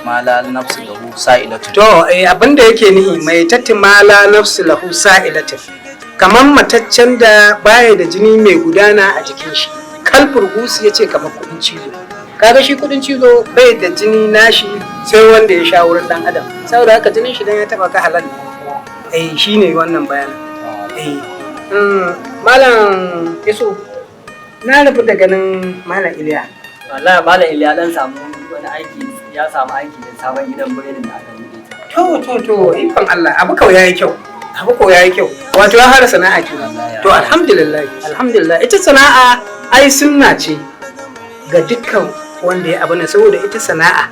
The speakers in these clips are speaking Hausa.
ma la nafsu lahu sa'ilatu. To abinda yake nihi mai ma la nafsu lahu sa'ilatu kaman mataccen da baya da jini mai gudana a jikin shi. Kalfur gusi yace kamar kudin cizo. Kaga shi kudin cizo bai da jini nashi sai wanda ya sha wurin dan adam. Saboda haka jinin shi dan ya taba ka halal. Shine wannan bayanin. Malam Isu na rubu da ganin Malam Iliya. Wallahi Malam Iliya dan samu wani aiki, ya samu aiki da sabon gidan biredin da aka yi. To ikon Allah abu kawai yayi kyau. Wato ya fara sana'a ke. To alhamdulillah ita sana'a ai sunna ce ga dukkan wanda ya abana, saboda ita sana'a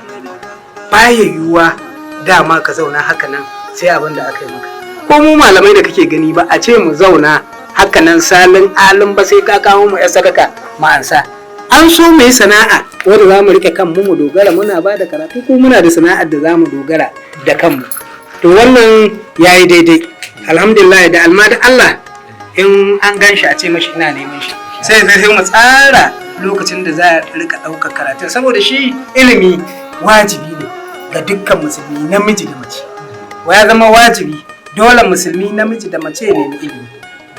baya yiwuwa dama ka zauna haka nan sai abin da aka yi maka. Ko mu malamai da kake gani ba a ce mu zauna haka nan salin alin ba sai ka kawo mu ya sadaka mu ansa. An so mu yi sana'a wanda za mu rike kanmu mu dogara, muna ba da karatu ko muna da sana'ar da za mu dogara da kanmu. To wannan yayi daidai alhamdulillah. Da almada Allah in an gan shi a ce mashi ina neman shi sai mu tsara lokacin da za a rika ɗaukar karatun, saboda shi ilimi wajibi ne ga dukkan musulmi namiji da mace. Ya zama wajibi dole musulmi namiji da mace ne nemi ilimi.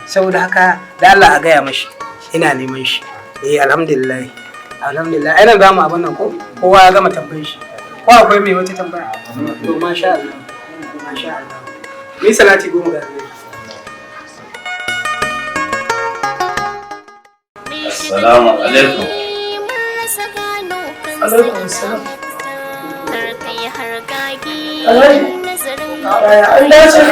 Saboda haka da Allah a gaya mashi ina neman shi. Alhamdulillah ai nan zamu abin nan ko kowa ya gama tambayar shi, ko akwai mai wata tambaya? To masha Allah ni salati goma ga Allah. Assalamu alaikum. Alaikum assalam. An dace.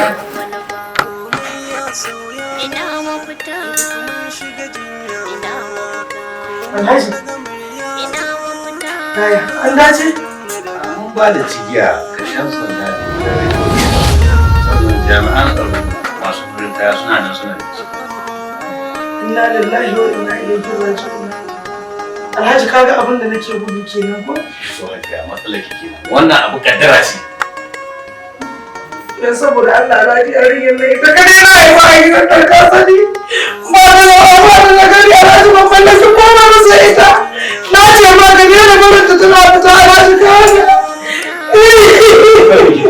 Alhaji. An dace? Mun ba da cigiya ga shan sanda da saboda jami'an tsaro masu farin kaya suna nan suna da ciki. Inna lillahi wa inna ilaihi raji'un. Alhaji kaga abin da nake gudu kenan ko? So hakiya matsalar ki kenan. Wannan abu kaddara ce. Dan saboda Allah lafiya rigin ne ita kadai na yi wa yi ta kasani. Ba da gari Alhaji ban balle su koma masa ita. Na ce ma gari da gurin ta tana fita Alhaji kawai.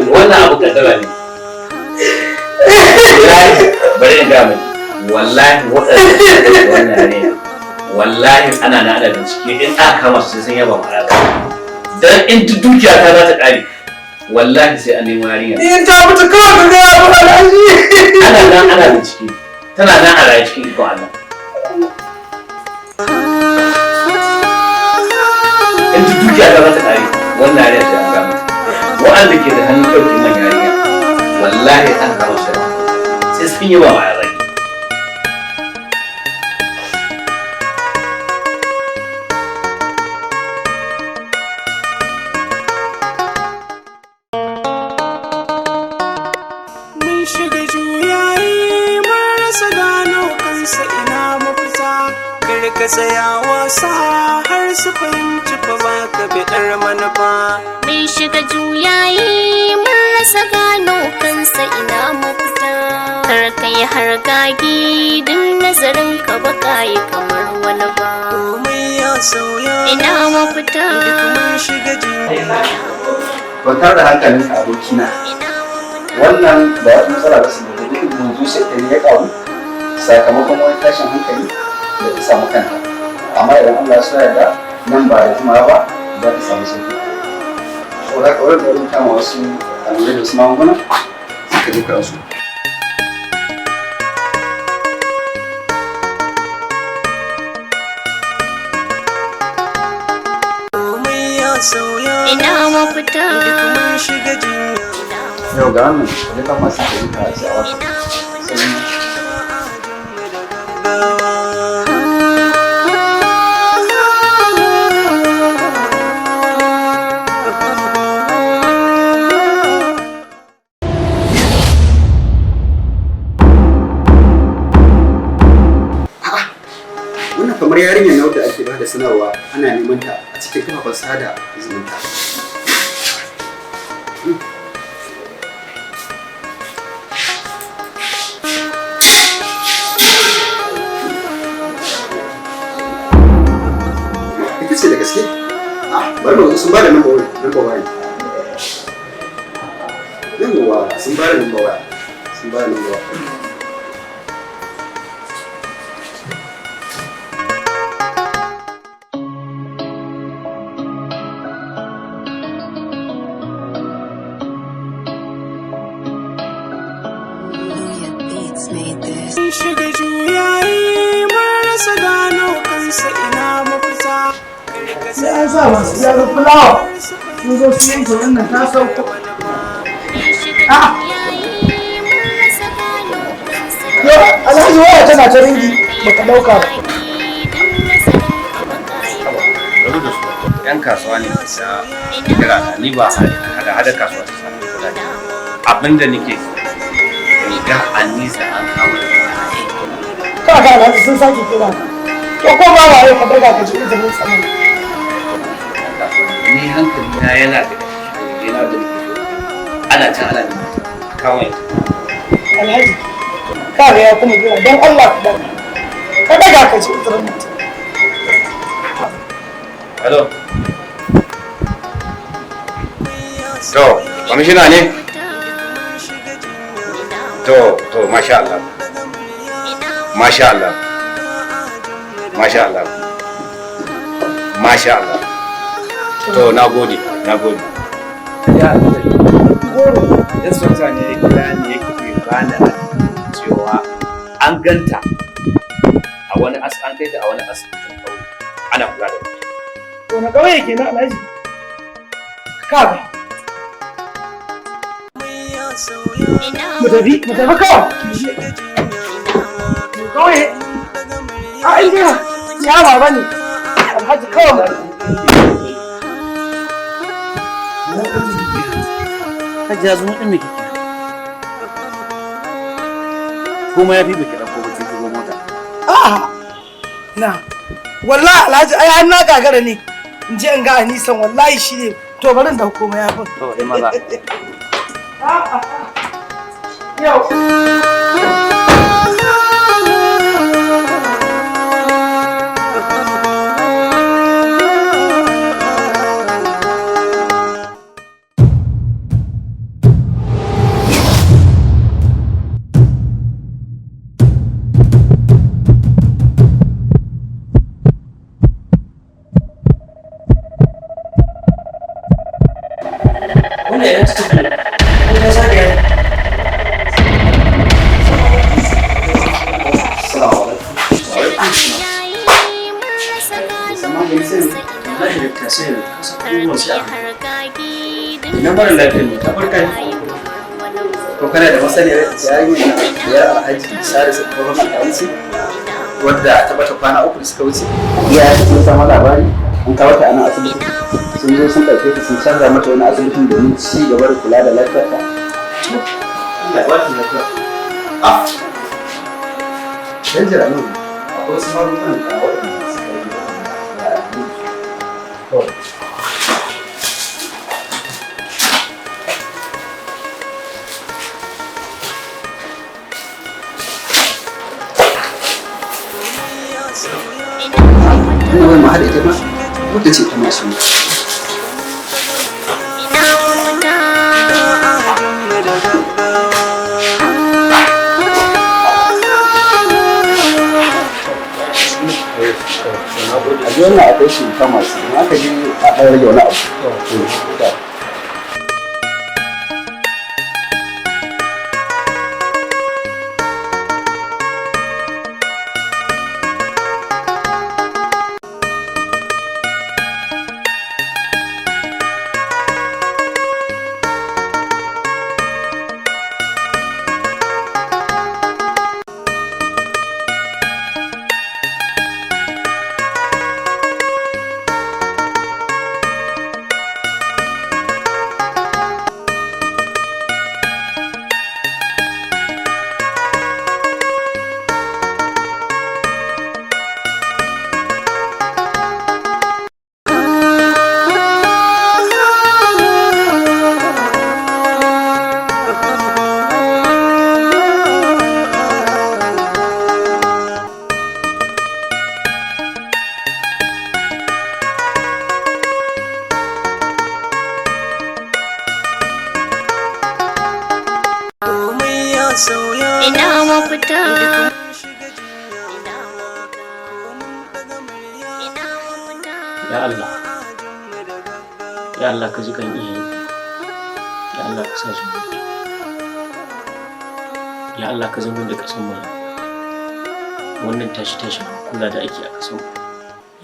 Wannan abu kaddara ne. Bari in ga mai. Wallahi wannan ne. Wallahi ana na da bincike in aka kama su sun yaba ma dan in dukiya ta za ta kare. Wallahi sai an nemo yarinya. In ta mutu kawai ga yaro Alhaji. Ana bincike. Tana nan a raye cikin iko Allah. In dukiya ta za ta kare. Wannan yarinya sai an gama. Wa'anda ke da hannun ɗaukin man yarinya. Wallahi an kama su sai sun yaba ma yarinya. Tsaya wasa har su fahimci fa ba ka biɗar manufa. Mai shiga juyayi mun rasa gano kansa ina mafita. Kar ka yi hargagi duk nazarin ka ba ka yi kamar wani ba. Komai ya sauya ina mafita. duk mun shiga juyayi. Kwantar da hankalin abokina. Wannan ba wata matsala ba su da duk yanzu sai ɗari ya ƙaru sakamakon wani tashin hankali da ta samu kanta, amma idan Allah ya yarda nan ba da jimawa ba za ta samu sauki. So da kawai da rubuta ma wasu allurai da wasu magunguna suka je kawo su. Komai ya sauya ina mafita. duk mun shiga juyayi. Yau ga wannan da kan masu ke ta sai a washe. Kamar yarinyar nau da ake ba da sanarwa ana neman ta a cikin kafafen sada zumunta. Ita ce da gaske? Bari mu sun ba da namba wani. yawa sun ba da number waya. Sun ba da number waya. Shiga juyayi mun rasa gano kansa ina mafita. sai an sa masu gyara fulawa sun zo su yanke wannan ta sauko. Yau alhaji waya tana ta ringi baka dauka ba. yan kasuwa ne da kira na ni ba hada kasuwa ta sami kudade abinda nake ga an nisa an kawo Ka ga alhaji sun sake kira ka. To ko ba waye ka daga ka ji izinin tsamin. ni hankali na yana da ana can ana kawai Alhaji ka ga ya kuma kira don Allah ka daga. Ka daga ka ji izinin mutum. hello to kwamishina ne to masha Allah masha Allah masha Allah masha Allah to na gode ya yan sauta ne ya kira ne ya ke bani cewa an ganta a wani an kai ta a wani asibitin kauye ana kula da ita. To na kauye kenan alhaji. Kaga mu tafi kawai. Kawai a inda ya baba ne alhaji kawai. Hajiya zuwa ɗin me kike? Kuma ya fi biki ɗan ko bace ki go mota. A'a na wallahi alhaji ai har na gagara ne in je in ga anisan wallahi shi ne to bari in dauko ma yafin. To dai maza. A'a yau Ina mara lafiyar ne ta farka ne. Ko kana da masaniyar yarinyar na biyar alhaji sare su kuma alhaji wadda ta bata kwana 3 da suka wuce. Iyaye sun samu labari an kawo ta a nan asibiti sun zo sun ɗauke ta sun canza mata wani asibitin domin ci gaba da kula da lafiyarta. Allah ya ba ta lafiya. Dan jira nan akwai wasu magungunan da waɗanda suka yi ina wai ma haɗa ita ma wadda ce ta masu a ji wannan akwai shi ta masu in aka ji a ɗan rage wani abu. sauya. ina mafita. Ya Allah, ya Allah ka ji kan iyaye, ya Allah ka sa su, ya Allah ka zama da kasan mana wannan tashi hankula da ake a kasan,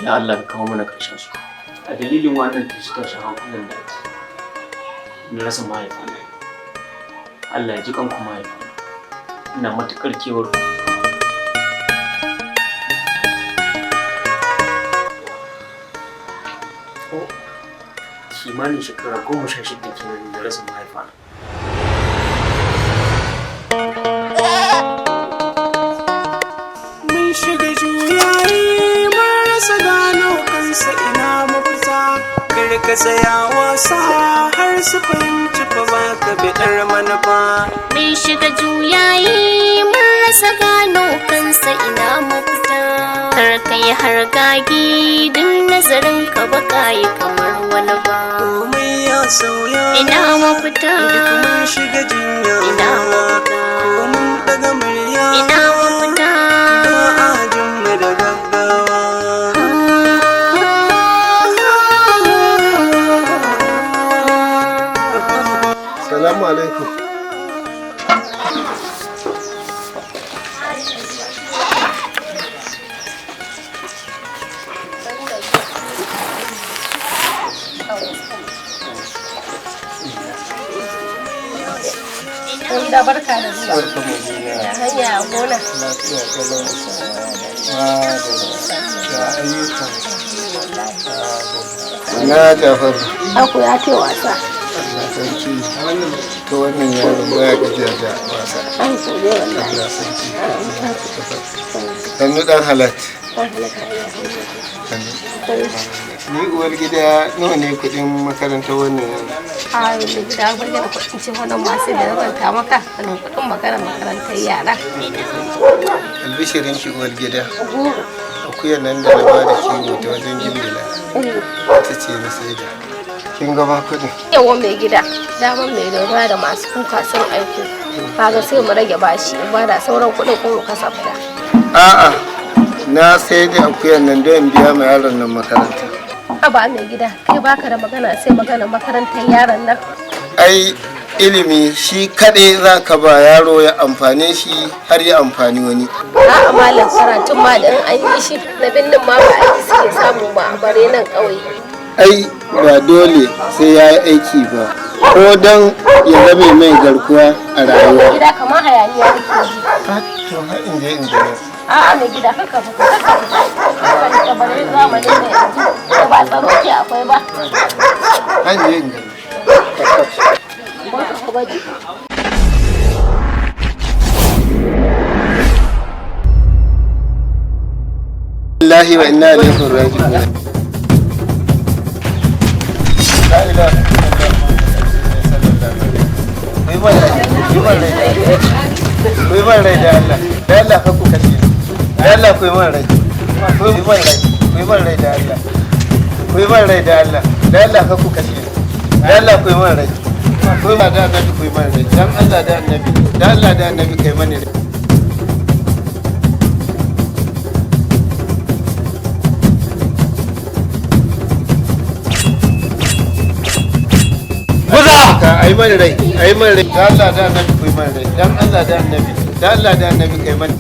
ya Allah ka kawo mana karshen su. A dalilin wannan tashi hankulan da ake na rasa mahaifana, Allah ya ji kanku mahaifana, ina matuƙar kewar ku. Kimanin shekara 16 kenan da rasa mahaifana. Mun shiga juyayi mun rasa gano kansa ina mafita. Kar ka tsaya wasa har su fahimci fa ba ka biɗar manufa. Mun shiga juyayi mun rasa gano kansa ina mafita. Kar ka yi hargagi duk nazarin ka ba ka yi kamar wani ba. Komai ya sauya. Ina mafita. Duk mun shiga jinya. Ina mafita. Ko mun daga murya. Ina mafita. Ba a jin mu da gaggawa. Salamu alaikum. Da barka da zuwa. Ya hanya a gona. Lafiya kalau. Ya ayyuka. Na Jafar. Aku ya ce wasa. Allah sarki. To wannan yaro baya gajiya da wasa. An kore wannan. Allah sarki. Sannu dan halat. Ni uwar gida nawa ne kudin makarantar wannan yaro? A yau da gida gwarge da kudin ce wannan masu da ranta maka da kudin makarantar yara. Albishirin ki uwar gida. Akuyar nan da na bada kiwo ta wajen jimbila. Ta ce na saida. Kin gaba kudin? Yawan mai gida, daman mai lura da masu kuka sun aiko. Kaga sai mu rage bashi, ba da sauran kudin ko mu kasafta. A'a, na sai da akuyar nan don biya ma yaron nan makaranta. Aba mai gida, kai baka da magana sai magana makarantar yaron nan. Ai ilimi shi kaɗai za ka ba yaro ya amfane shi har ya amfani wani. A'a malam karatun ma da in an yi shi na binnin ma ba aiki suke samu ba a bare nan ƙauye. Ai ba dole sai ya yi aiki ba, ko don ya zame mai garkuwa a rayuwa. Gida kamar hayaniya kake ji. To har in je in gani. A'a mai gida kaka fita kaka bare zamanin ne yanzu ko ba tsaro ke akwai ba. Har in je in gani. Wallahi wa inna ilaihi raji'un. La ilaha Kuyi man rai da Allah, da Allah ka ku kashe, da Allah kuyi man rai, kuyi man rai da Allah, kuyi man rai da Allah, da Allah ka ku kashe, da Allah kuyi man rai, kuyi man da annabi kuyi man rai, dan Allah da annabi, da Allah da annabi kai mani rai. Ai man rai, ai man rai, da Allah da annabi kuyi man rai, dan Allah da annabi, da Allah da annabi kai mani.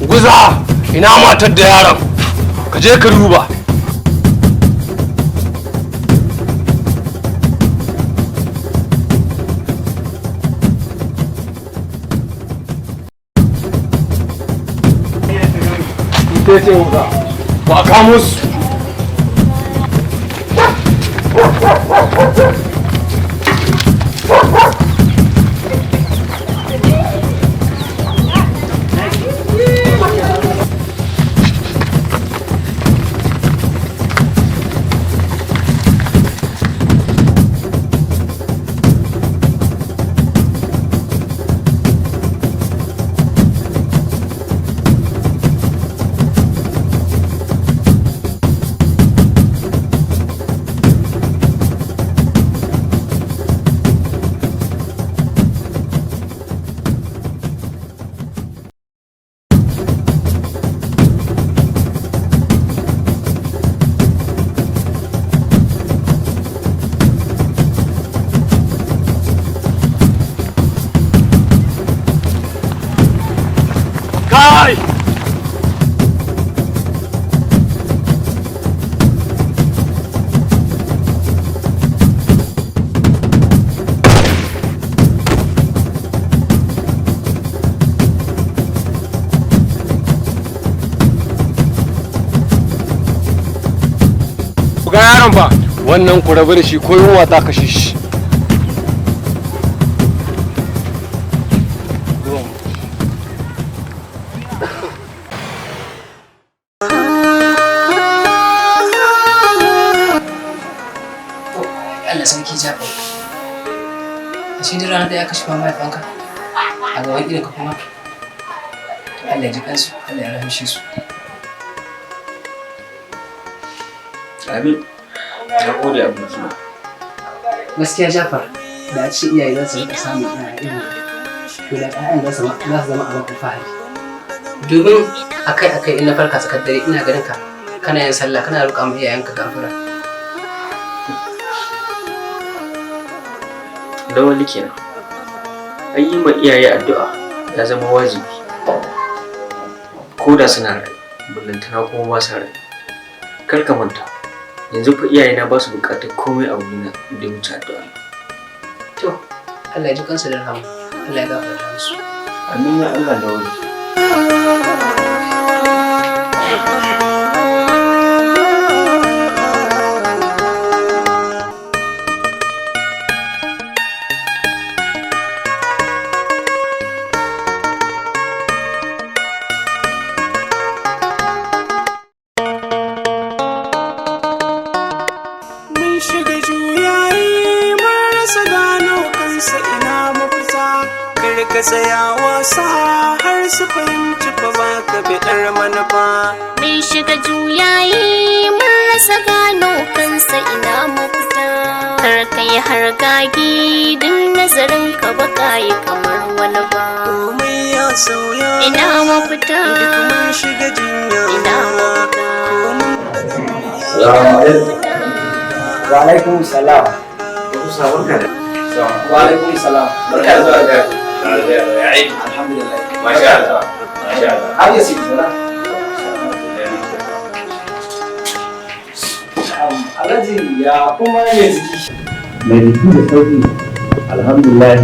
Guza, ina matar da yaron, ka je ka duba. Ba ka musu. ku ga yaron fa wannan ku rabu da shi ko yunwa ta kashe shi. Allah sarki jaɓa. Ashe duk ranar da ya kashe mahaifanka a gaban idanka kuma. To Allah ya ji kansu, Allah ya rahamshe su. Amin. Na gode abokina. Gaskiya Jafar, da a ce iyaye za su rika samun ƴaƴa irin to da ƴaƴan za su zama abin alfahari. Domin akai-akai in na farka tsakar dare ina ganin ka kana yin sallah kana roƙa ma iyayenka gafara. Lawali kenan. An yi ma iyaye addu'a ya zama wajibi. Ko da suna rai, ballantana kuma ba sa rai. Kar ka manta, yanzu fa iyayena ba su buƙatar komai a wurina da wuce addu'a. To, Allah ya ji kansu da rahama, Allah ya gafarta musu. Amin ya Allah da wani. ka tsaya wasa har su fahimci fa ba ka biɗar manufa. Mai shiga juyayi mun rasa gano kansa ina mafita. Kar ka yi hargagi duk nazarin ka ba ka yi kamar wani ba. Komai ya sauya ina mafita. duk mun shiga jinya ina mafita. Salamu alaikum. Wa alaikum salam. Wa alaikum salam. Barka da zuwa ga alhamdulillah. Masha Allah. Masha Allah. Har ya siki zara. Alhaji ya kuma ne jiki. Mai jiki da sauki. Alhamdulillah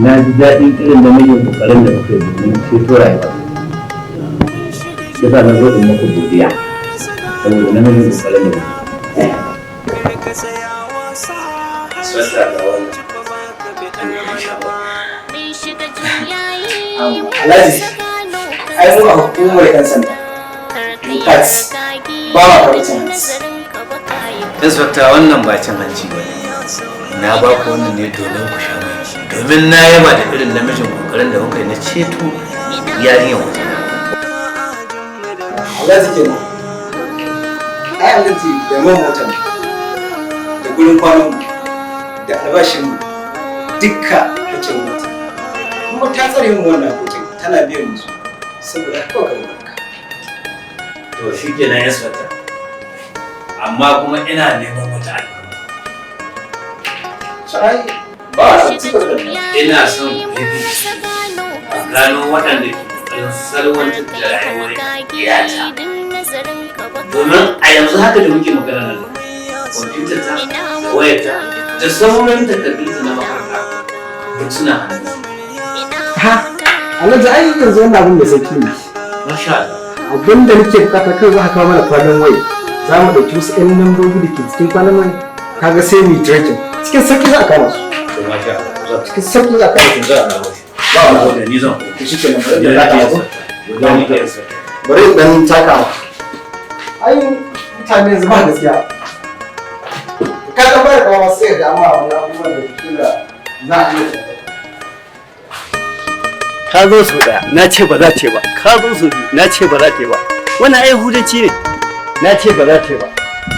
na ji daɗin irin da mijin kokarin da kuka yi domin ceto rayuwa. Yasa na zo in muku godiya. Saboda na mijin kokarin da kuka yi. Sassa da wannan. Alhaji, ai mu a hukumar 'yan sanda. Kat, ba ma karɓar cin hanci. Inspector wannan ba cin hanci ba ne. Na ba ku wannan ne domin ku sha mai. Domin na yaba da irin namijin kokarin da kuka yi na ceto yarinyar waje. Alhaji kenan. Ai Alhaji da man motar da gurin kwanan da albashin dukka ake mota. Kuma ta tsare mu wannan abokin tana biyan musu saboda kawai ka. To shi ke nan Inspector. Amma kuma ina neman wata alfarma. Sai ba a cika da Ina son bibi a gano waɗanda ke ƙoƙarin salwantar da rayuwar iyata. Domin a yanzu haka da muke magana nan, kwamfutar ta da wayarta da sauran takardunta na makaranta duk suna hannu. Ha, Alhaji ai yanzu wannan abin da sauki ne. Masha Allah. Abin da nake bukata kai za ka kawo mana kwanan waya. Za mu ɗauki wasu ƴan lambobi da ke cikin kwanan waya. Kaga sai mu yi tracking. Cikin sauki za a kama su. To masha Allah. Cikin sauki za a kama su. Za a kawo shi. Ba wani abu da ni zan. to shi kenan bari da Ya za ji ka yasa. bari in dan takawa. Ai mutane yanzu ba gaskiya. Ka ga bayar kawo sai ga amma wani abubuwan da kila za a iya ka zo su daya na ce ba za ta yi ba ka zo su biyu na ce ba za ta yi ba wannan ai hudanci ne na ce ba za ta yi ba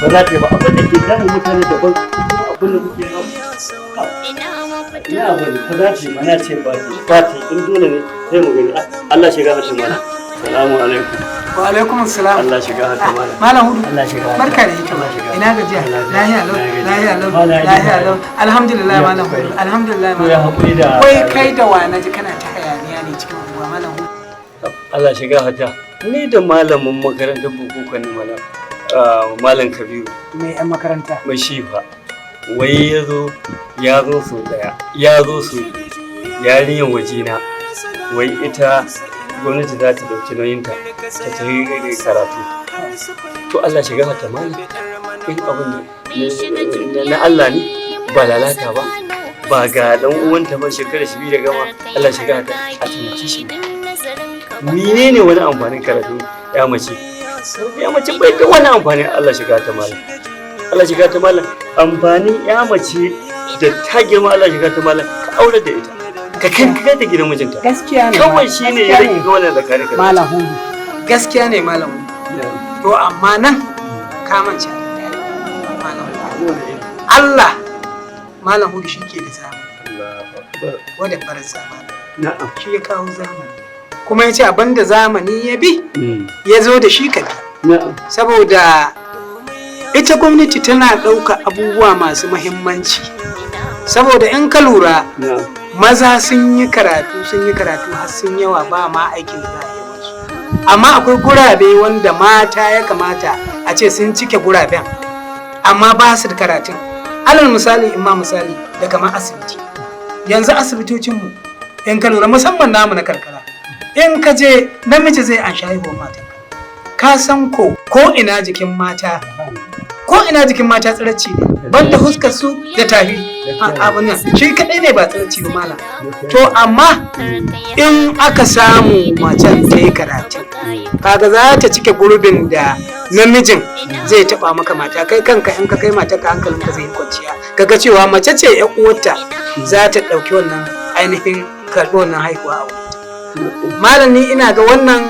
ba za ta yi ba abin da ke damun mutane daban kuma abin da kuke hau ina bari ba za ta yi ba na ce ba ta yi in dole ne sai mu gani Allah shiga hatu mana salamu alaikum Wa alaikum salam. Allah shiga hatu mana Malam Hudu. Allah shiga hatu Barka da hikima. Ina gajiya. Lahiya lau. Lahiya lau. Lahiya lau. Alhamdulillah Malam Hudu. Alhamdulillah to ya Malam hakuri da Wai kai da wa naji kana ta hayaniya ne cikin unguwa Malam Hudu. Allah shiga hata ni da malamin makarantar bukukan mana Malam Kabiru Me yan makaranta? mai shifa wai ya zo so daya ya zo so yarinyar wajena wai ita gwamnati za ta dauki nauyinta ta tafi karatu to Allah shiga hata malam in abin na Allah ne ba lalata ba ga dan uwanta ba shekara shi da gama Allah shiga ta a taimake shi menene wani amfanin karatu ya mace bai da wani amfanin Allah shiga ta malam amfanin ya mace da ta girma Allah shiga ta malam ka aure da ita ka kai ta gidan mijinta gaskiya ne kawai shine ya rage ga wannan da kare malam hudu gaskiya ne malam hudu to amma nan ka mance Allah malam hudu shi ke da zamani wadda farar zamani shi ya kawo zamani kuma ya ce abinda zamani ya bi ya zo da shi ka bi saboda ita gwamnati tana ɗauka abubuwa masu muhimmanci saboda in ka lura maza sun yi karatu har sun yawa ba ma aikin da za a yi musu amma akwai gurabe wanda mata ya kamata a ce sun cike guraben amma ba su da karatun alal misali misali da kamar asibiti yanzu asibitocinmu in ka lura musamman namu na karkara in ka je namiji zai an haihuwar mata ka san ko ina jikin mata tsiracci ne banda huskar su da tafi abin nan shi kadai ne ba tsiracci ba mala to amma in aka samu macen ta yi karatu kaga za ta cike gurbin da namijin zai taba maka mata kai kanka in ka kai mata ka hankalinka zai kwanciya kaga cewa mace ce ya uwarta za ta dauki wannan ainihin karɓi wannan haihuwa a wurin malam ni ina ga wannan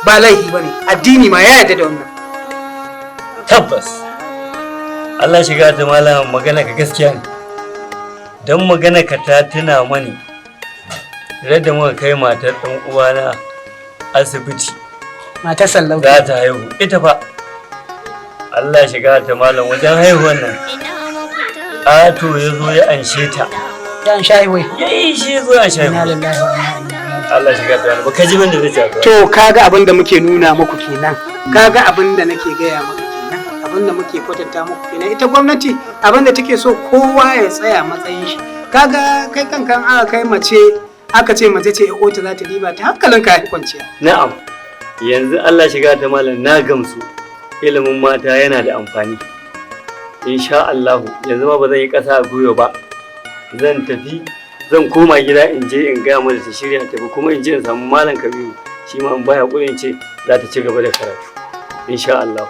ba laifi bane addini ma ya yarda da wannan tabbas Allah shiga ta malam magana ka gaskiya ne don magana ka ta tuna mani da muka kai matar ɗan uwana asibiti matar sallau za ta haihu ita fa Allah shiga ta malam wajen haihuwan nan ato ya zo ya anshe ta ya anshe haihuwai yayi shi zo ya anshe Allah shiga ta malam ka ji ban da zai ta to kaga abin da muke nuna muku kenan kaga abin da nake gaya maka abin da muke kwatanta muku kenan ita gwamnati abin da take so kowa ya tsaya matsayin shi kaga kai kankan aka kai mace aka ce mace ce ota za ta diba ta hankalin ka ya kwanciya na'am yanzu Allah shiga ta malam na gamsu ilimin mata yana da amfani insha Allah yanzu ma ba zan yi ƙasa a gwiwa ba zan koma gida in je in gaya mata ta shirya tafi kuma in je in samu malam Kabiru shi ma in baya kuɗin ce za ta ci gaba da karatu insha Allah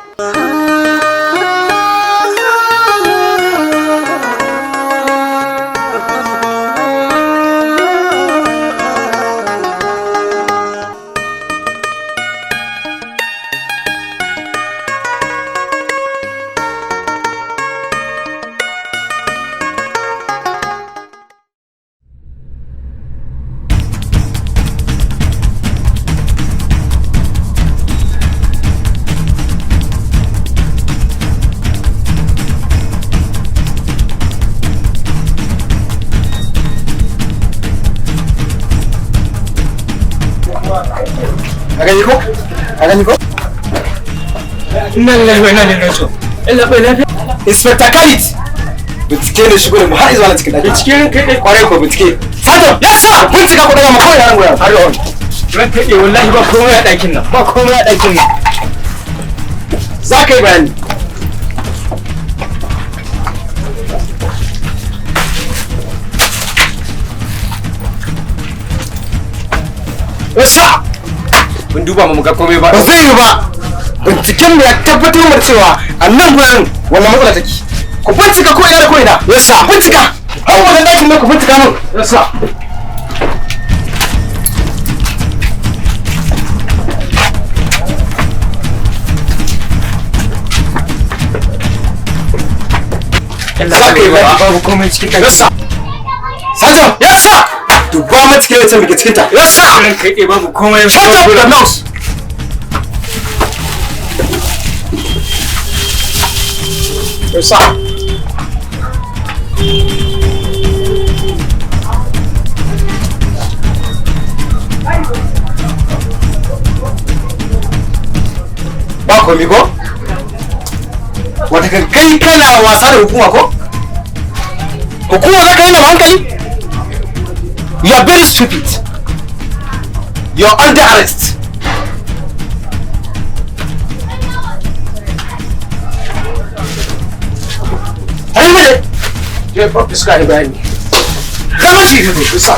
a gani ko inna lillahi wa inna ilaihi raji'un illa bai lafiya inspector Khalid bincike ne shigo da mu har zuwa cikin daki bincike kai dai kwarai ko bincike Sabon yasa bincika ko daga mu kawai yaran goya har yau ran kai wallahi ba komai a dakin nan ba komai a dakin nan za ka yi bayani yasa mun duba mu ga komai ba zai yi ba binciken mu ya tabbatar da cewa a nan gurin wannan matsala take ku bincika ko ina da ko ina yasa bincika har wannan dakin ne ku bincika mun yasa za ka yi babu komai cikin ɗaki yasa Sajo yasa duba mata cikin wacce muke cikin ta yasa ran kai ɗaya babu komai shut up the nose yasa ba komi ko wata kai kana wasa da hukuma ko hukuma za ka yi na hankali. You are very stupid. You are under arrest. je ba iska ya bayani kama shi ne bisa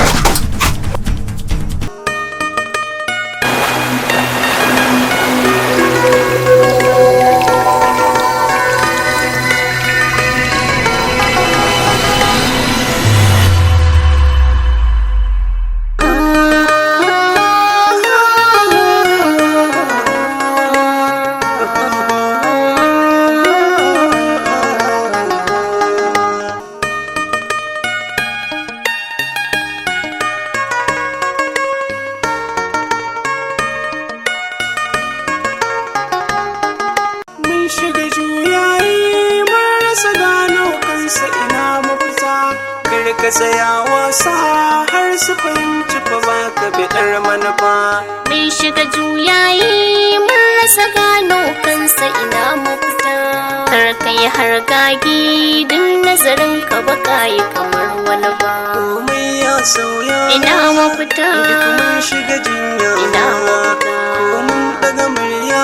ka tsaya wasa har su fahimci fa ba ka biɗar manufa. Mun shiga juyayi mun rasa gano kansa ina mafita. Kar ka yi hargagi duk nazarin ka ba ka yi kamar wani ba. Komai ya sauya ina mafita. Duk mun shiga jinya ina mafita. Ko mun daga murya